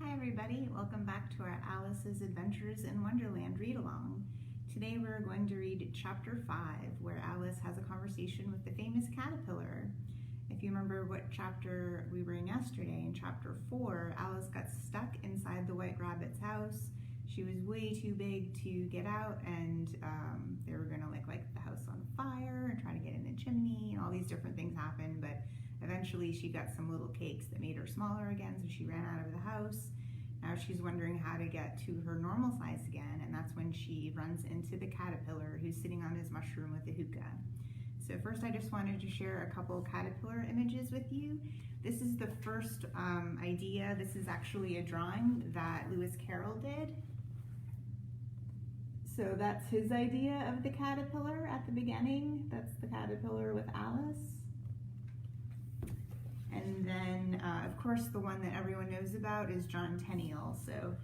Hi everybody, welcome back to our Alice's Adventures in Wonderland read-along. Today we're going to read Chapter 5, where Alice has a conversation with the famous caterpillar. If you remember what chapter we were in yesterday, in Chapter 4, Alice got stuck inside the White Rabbit's house. She was way too big to get out, and they were going to light the house on fire and try to get in the chimney, and all these different things happened, but eventually she got some little cakes that made her smaller again, so she ran out of the house. Now she's wondering how to get to her normal size again, and that's when she runs into the caterpillar who's sitting on his mushroom with the hookah. So first I just wanted to share a couple caterpillar images with you. This is the first idea. This is actually a drawing that Lewis Carroll did. So that's his idea of the caterpillar at the beginning. That's the caterpillar with Alice. And then, of course, the one that everyone knows about is John Tenniel. So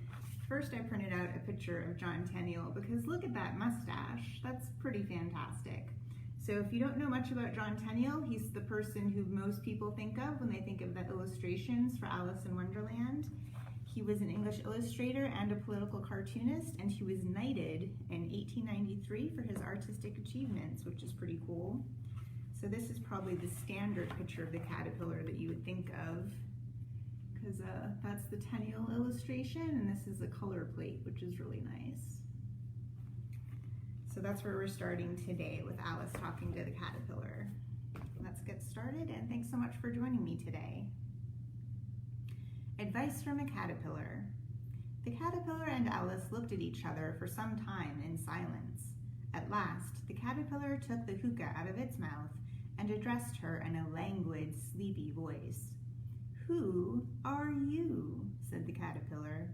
first I printed out a picture of John Tenniel because look at that mustache. That's pretty fantastic. So if you don't know much about John Tenniel, he's the person who most people think of when they think of the illustrations for Alice in Wonderland. He was an English illustrator and a political cartoonist, and he was knighted in 1893 for his artistic achievements, which is pretty cool. So this is probably the standard picture of the caterpillar that you would think of, because that's the Tenniel illustration, and this is a color plate, which is really nice. So that's where we're starting today, with Alice talking to the caterpillar. Let's get started, and thanks so much for joining me today. Advice from a caterpillar. The caterpillar and Alice looked at each other for some time in silence. At last, the caterpillar took the hookah out of its mouth and addressed her in a languid, sleepy voice. "Who are you?" said the caterpillar.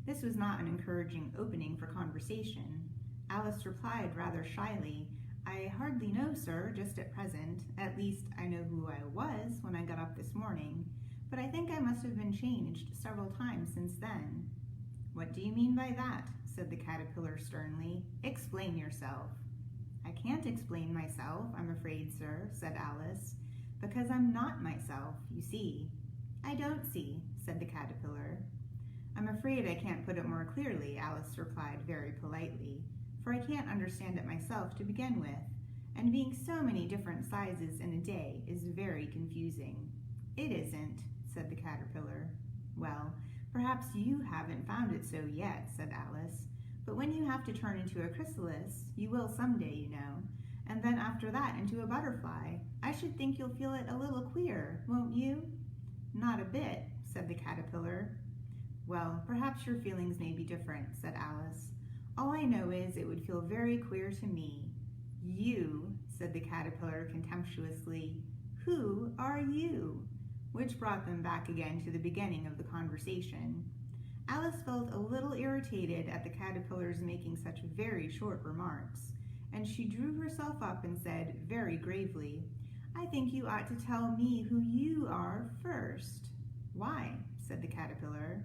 This was not an encouraging opening for conversation. Alice replied rather shyly, "I hardly know, sir, just at present. At least I know who I was when I got up this morning, but I think I must have been changed several times since then." "What do you mean by that?" said the caterpillar sternly. "Explain yourself." "I can't explain myself, I'm afraid, sir," said Alice, "because I'm not myself, you see." "I don't see," said the caterpillar. "I'm afraid I can't put it more clearly," Alice replied very politely, "for I can't understand it myself to begin with, and being so many different sizes in a day is very confusing." "It isn't," said the caterpillar. "Well, perhaps you haven't found it so yet," said Alice. "But when you have to turn into a chrysalis, you will someday, you know, and then after that into a butterfly, I should think you'll feel it a little queer, won't you?" "Not a bit," said the caterpillar. "Well, perhaps your feelings may be different," said Alice. "All I know is it would feel very queer to me." "You," said the caterpillar contemptuously. "Who are you?" Which brought them back again to the beginning of the conversation. Alice felt a little irritated at the caterpillar's making such very short remarks, and she drew herself up and said very gravely, "I think you ought to tell me who you are first." "Why?" said the caterpillar.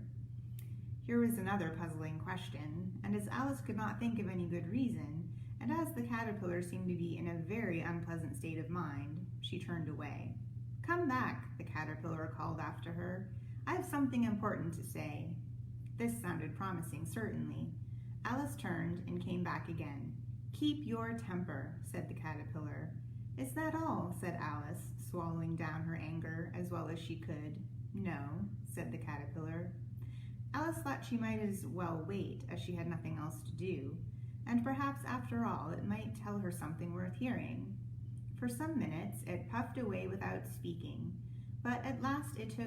Here was another puzzling question, and as Alice could not think of any good reason, and as the caterpillar seemed to be in a very unpleasant state of mind, she turned away. "Come back," the caterpillar called after her. "I have something important to say." This sounded promising, certainly. Alice turned and came back again. "Keep your temper," said the caterpillar. "Is that all?" said Alice, swallowing down her anger as well as she could. "No," said the caterpillar. Alice thought she might as well wait, as she had nothing else to do, and perhaps after all it might tell her something worth hearing. For some minutes it puffed away without speaking, but at last it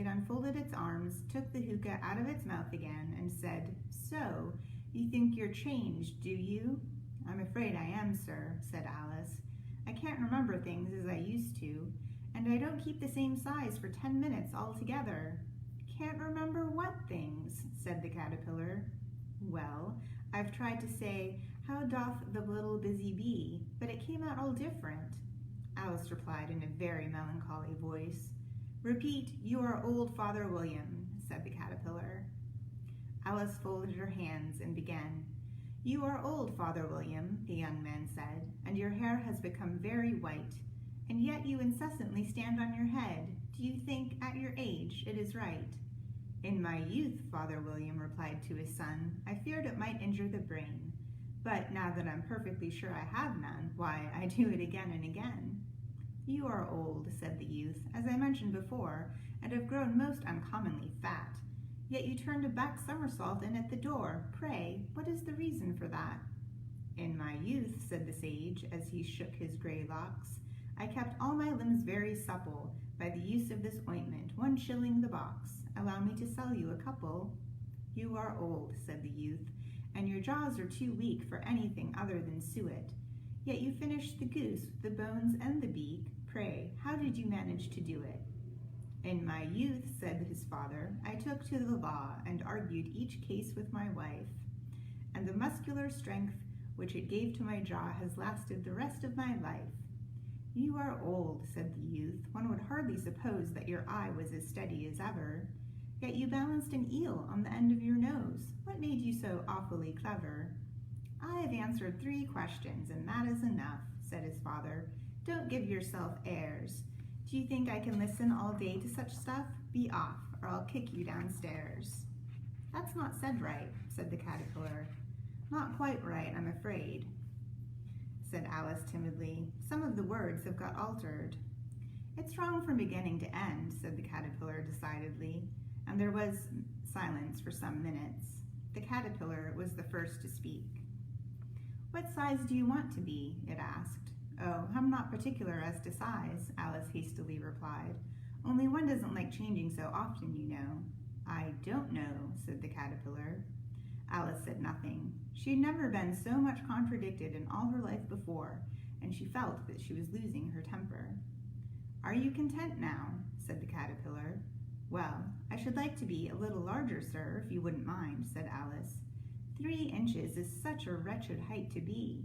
unfolded its arms, took the hookah out of its mouth again, and said, "So, you think you're changed, do you?" "I'm afraid I am, sir," said Alice. "I can't remember things as I used to, and I don't keep the same size for 10 minutes altogether." "Can't remember what things?" said the caterpillar. "Well, I've tried to say, 'How doth the little busy bee?' but it came out all different." Alice replied in a very melancholy voice. "Repeat, 'You are old, Father William,'" said the caterpillar. Alice folded her hands and began. "You are old, Father William," the young man said, "and your hair has become very white, and yet you incessantly stand on your head. Do you think, at your age, it is right?" In my youth, Father William replied to his son, I feared it might injure the brain. But now that I'm perfectly sure I have none, why, I do it again and again. You are old, said the youth, as I mentioned before, and have grown most uncommonly fat. Yet you turned a back somersault in at the door. Pray, what is the reason for that? In my youth, said the sage, as he shook his grey locks, I kept all my limbs very supple by the use of this ointment, 1 shilling the box. Allow me to sell you a couple. You are old, said the youth, and your jaws are too weak for anything other than suet. Yet you finished the goose, the bones and the beak. Pray, how did you manage to do it? In my youth, said his father, I took to the law and argued each case with my wife, and the muscular strength which it gave to my jaw has lasted the rest of my life. You are old, said the youth. One would hardly suppose that your eye was as steady as ever. Yet you balanced an eel on the end of your nose. What made you so awfully clever? I have answered 3 questions, and that is enough, said his father. Don't give yourself airs. Do you think I can listen all day to such stuff? Be off, or I'll kick you downstairs. That's not said right, said the caterpillar. Not quite right, I'm afraid, said Alice timidly. Some of the words have got altered. It's wrong from beginning to end, said the caterpillar decidedly, and there was silence for some minutes. The caterpillar was the first to speak. What size do you want to be? It asked. Oh, I'm not particular as to size, Alice hastily replied. Only one doesn't like changing so often, you know. I don't know, said the caterpillar. Alice said nothing. She had never been so much contradicted in all her life before, and she felt that she was losing her temper. Are you content now? Said the caterpillar. Well, I should like to be a little larger, sir, if you wouldn't mind, said Alice. 3 inches is such a wretched height to be.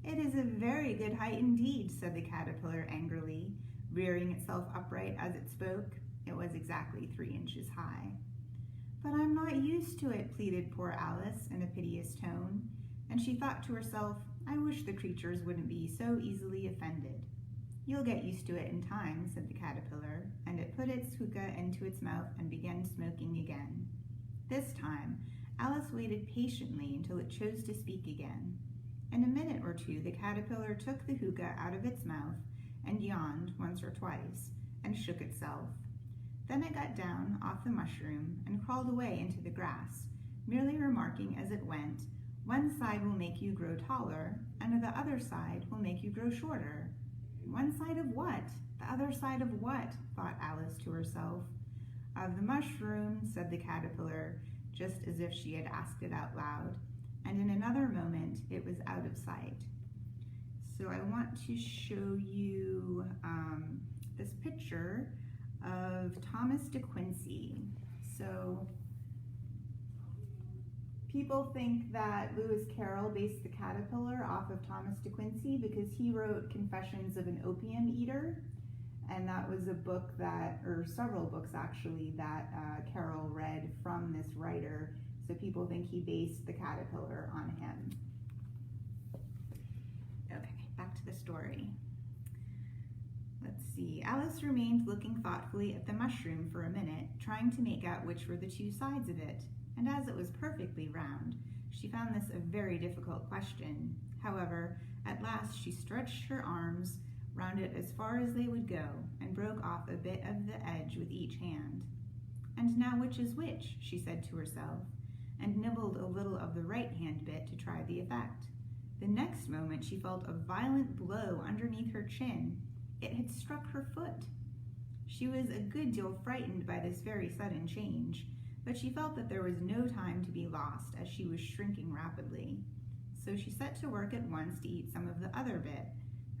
It is a very good height indeed, said the caterpillar angrily, rearing itself upright as it spoke. It was exactly 3 inches high. But I'm not used to it, pleaded poor Alice in a piteous tone, and she thought to herself, I wish the creatures wouldn't be so easily offended. You'll get used to it in time, said the caterpillar, and it put its hookah into its mouth and began smoking again. This time, Alice waited patiently until it chose to speak again. In a minute or 2, the caterpillar took the hookah out of its mouth and yawned once or twice and shook itself. Then it got down off the mushroom and crawled away into the grass, merely remarking as it went, one side will make you grow taller, and the other side will make you grow shorter. One side of what? The other side of what? Thought Alice to herself. Of the mushroom, said the caterpillar, just as if she had asked it out loud, and in another moment it was out of sight. So I want to show you this picture of Thomas de Quincey. So people think that Lewis Carroll based The Caterpillar off of Thomas de Quincey because he wrote Confessions of an Opium Eater, and that was a book that, or several books actually, that Carroll read from this writer. So people think he based The Caterpillar on him. Okay, back to the story. Let's see. Alice remained looking thoughtfully at the mushroom for a minute, trying to make out which were the 2 sides of it. And as it was perfectly round, she found this a very difficult question. However, at last she stretched her arms round it as far as they would go, and broke off a bit of the edge with each hand. And now which is which? She said to herself, and nibbled a little of the right hand bit to try the effect. The next moment she felt a violent blow underneath her chin. It had struck her foot. She was a good deal frightened by this very sudden change, but she felt that there was no time to be lost as she was shrinking rapidly. So she set to work at once to eat some of the other bit.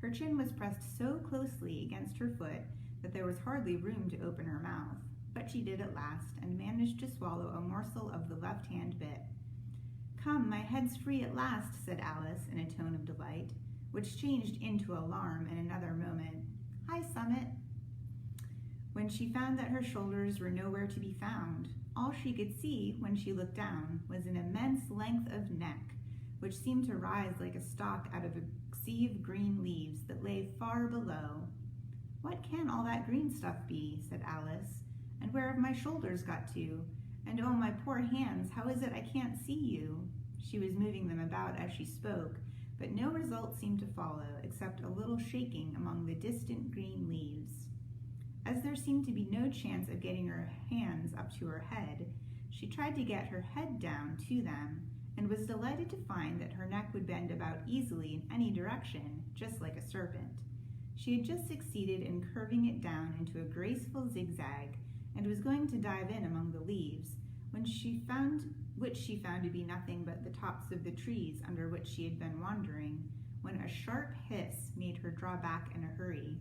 Her chin was pressed so closely against her foot that there was hardly room to open her mouth, but she did at last and managed to swallow a morsel of the left-hand bit. Come, my head's free at last, said Alice in a tone of delight, which changed into alarm in another moment. Hi, Summit. When she found that her shoulders were nowhere to be found, all she could see when she looked down was an immense length of neck, which seemed to rise like a stalk out of a sea of green leaves that lay far below. What can all that green stuff be? Said Alice, And where have my shoulders got to? And oh, my poor hands, how is it I can't see you?" She was moving them about as she spoke, but no result seemed to follow, except a little shaking among the distant green leaves. As there seemed to be no chance of getting her hands up to her head, she tried to get her head down to them, and was delighted to find that her neck would bend about easily in any direction, just like a serpent. She had just succeeded in curving it down into a graceful zigzag, and was going to dive in among the leaves, which she found to be nothing but the tops of the trees under which she had been wandering, when a sharp hiss made her draw back in a hurry.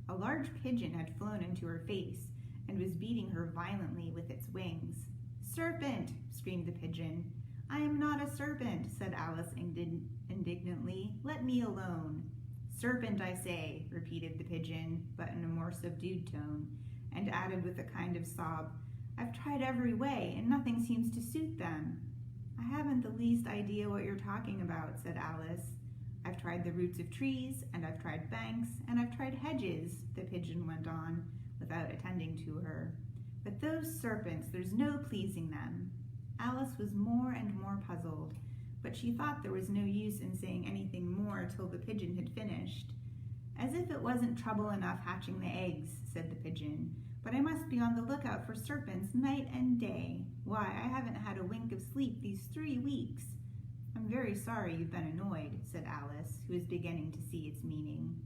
A large pigeon had flown into her face, and was beating her violently with its wings. "Serpent!" screamed the pigeon. "I am not a serpent," said Alice indignantly. "Let me alone." "Serpent, I say," repeated the pigeon, but in a more subdued tone, and added with a kind of sob, "I've tried every way, and nothing seems to suit them." "I haven't the least idea what you're talking about," said Alice. "I've tried the roots of trees, and I've tried banks, and I've tried hedges," the pigeon went on, without attending to her. "But those serpents, there's no pleasing them." Alice was more and more puzzled, but she thought there was no use in saying anything more till the pigeon had finished. "As if it wasn't trouble enough hatching the eggs," said the pigeon, "but I must be on the lookout for serpents night and day. Why, I haven't had a wink of sleep these 3 weeks. "I'm very sorry you've been annoyed," said Alice, who was beginning to see its meaning.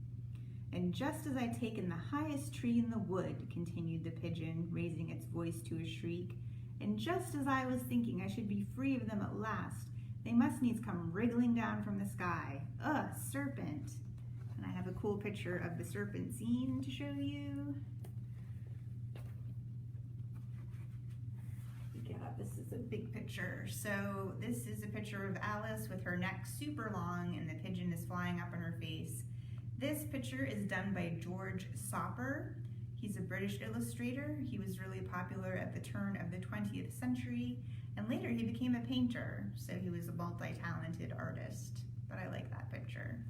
"And just as I'd taken the highest tree in the wood," continued the pigeon, raising its voice to a shriek, "and just as I was thinking I should be free of them at last, they must needs come wriggling down from the sky. Ugh, serpent!" And I have a cool picture of the serpent scene to show you. This is a big picture. So this is a picture of Alice with her neck super long and the pigeon is flying up in her face. This picture is done by George Soper. He's a British illustrator. He was really popular at the turn of the 20th century, and later he became a painter, so he was a multi-talented artist. But I like that picture.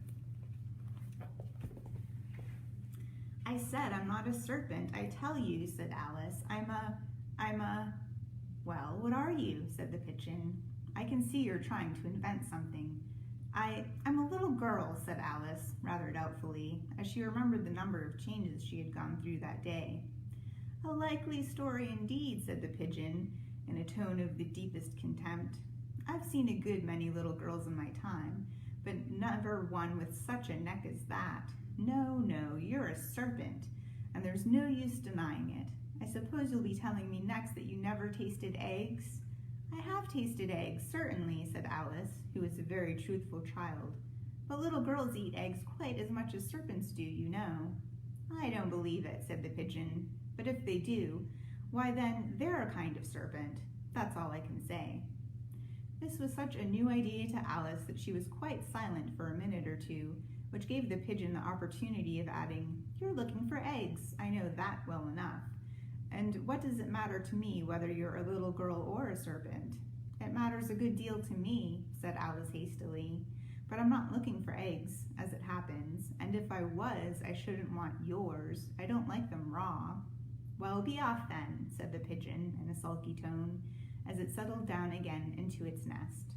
"I said I'm not a serpent, I tell you," said Alice. I'm a, "Well, what are you?" said the pigeon. "I can see you're trying to invent something." I'm a little girl," said Alice, rather doubtfully, as she remembered the number of changes she had gone through that day. "A likely story indeed," said the pigeon, in a tone of the deepest contempt. "I've seen a good many little girls in my time, but never one with such a neck as that. No, you're a serpent, and there's no use denying it. I suppose you'll be telling me next that you never tasted eggs?" "I have tasted eggs, certainly," said Alice, who was a very truthful child. "But little girls eat eggs quite as much as serpents do, you know." "I don't believe it," said the pigeon. "But if they do, why then they're a kind of serpent. That's all I can say." This was such a new idea to Alice that she was quite silent for a minute or two, which gave the pigeon the opportunity of adding, "You're looking for eggs, I know that well enough. And what does it matter to me whether you're a little girl or a serpent?" "It matters a good deal to me," said Alice hastily, "but I'm not looking for eggs, as it happens, and if I was, I shouldn't want yours. I don't like them raw." "Well, be off then," said the pigeon in a sulky tone, as it settled down again into its nest.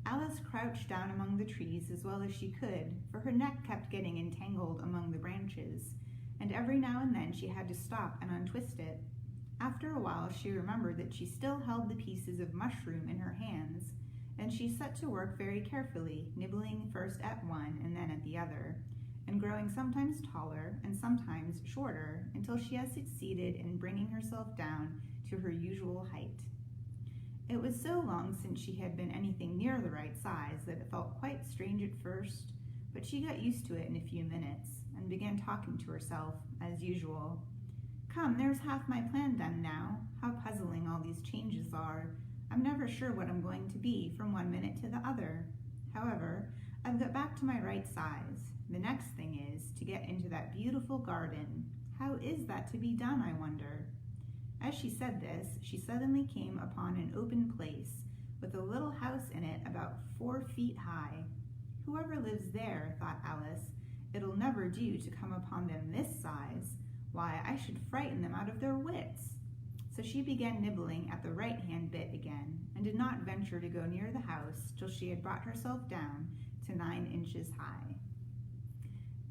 Alice crouched down among the trees as well as she could, for her neck kept getting entangled among the branches, and every now and then she had to stop and untwist it. After a while she remembered that she still held the pieces of mushroom in her hands, and she set to work very carefully, nibbling first at one and then at the other, and growing sometimes taller and sometimes shorter until she had succeeded in bringing herself down to her usual height. It was so long since she had been anything near the right size that it felt quite strange at first, but she got used to it in a few minutes, and began talking to herself, as usual. "Come, there's half my plan done now. How puzzling all these changes are. I'm never sure what I'm going to be from one minute to the other. However, I've got back to my right size. The next thing is to get into that beautiful garden. How is that to be done, I wonder?" As she said this, she suddenly came upon an open place, with a little house in it about 4 feet high. "Whoever lives there," thought Alice, "it'll never do to come upon them this size. Why, I should frighten them out of their wits." So she began nibbling at the right-hand bit again, and did not venture to go near the house till she had brought herself down to 9 inches high.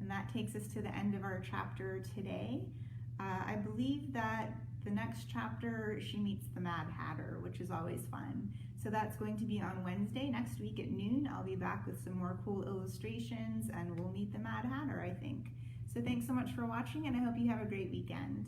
And that takes us to the end of our chapter today. I believe that the next chapter, she meets the Mad Hatter, which is always fun. So that's going to be on Wednesday next week at noon. I'll be back with some more cool illustrations, and we'll meet the Mad Hatter, I think. So thanks so much for watching, and I hope you have a great weekend.